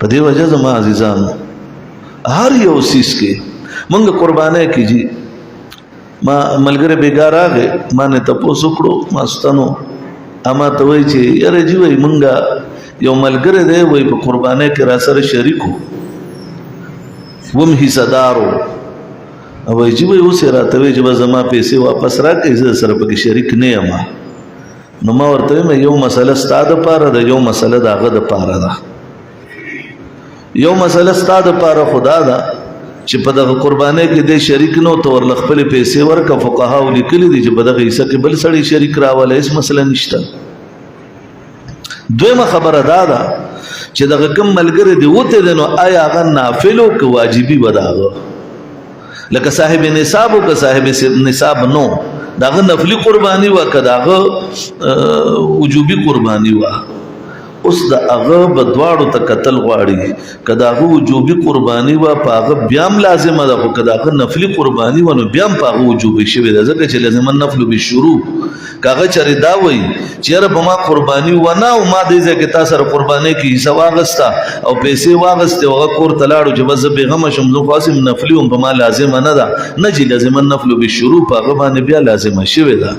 په دې وجه زما عزیزانو هر یو سیس کې مونږ قربانۍ کیږي. ما ملګری بیګا راغی ما نه تپوس وکړو ماستانو اما ته وایي چې یاره جی وایي مونږ یو ملګری دی وایي په قربانۍ کې را سره شریکو وم حصه دارو او وایي جی وایي اوس یې راته وایي چې به زما پیسې واپس راکړئ زه سره پکې شریک نه یم. نو ما ورته ویم یو مسله ستا دپاره ده یو مسله د هغه دپاره ده. یو مسله ستا دپاره خدا ده چې په دغه قربانۍ کې دی شریک نو ته ورله خپلې پیسې ورکړه. فقهاو لیکلي دي چې په دغه حصه کې بل سړی شریک راوله هېڅ مسله نشته. دویمه خبره دا ده چې دغه کوم ملګری دی وتی دی نو آیا هغه نافلو که واجبي به د هغه لکه صاحب نصاب و که صاحب نصاب نو د هغه نفلي قرباني وه که د هغه وجوبي قرباني وه. اوس د هغه به دواړو ته کتل غواړي که د هغه وجوبي قرباني وه په هغه بیا هم لازمه ده خو که د هغه نفلي قرباني وه نو بیا هم په هغه وجوبي شوې ده ځکه چې لازم النفل بالشروع که هغه چېرې دا وایي چې یاره په ما قرباني ونه او ما دې ځای کې تا سره قربانۍ کې حصه واغسته او پیسې واغستې او هغه کور ته لاړو چې بس زه بېغمه شم زه خو هسې نفلي وم په ما لازمه نه ده نه چې لازم النفل بالشروع په هغه باندې بیا لازمه شوې ده.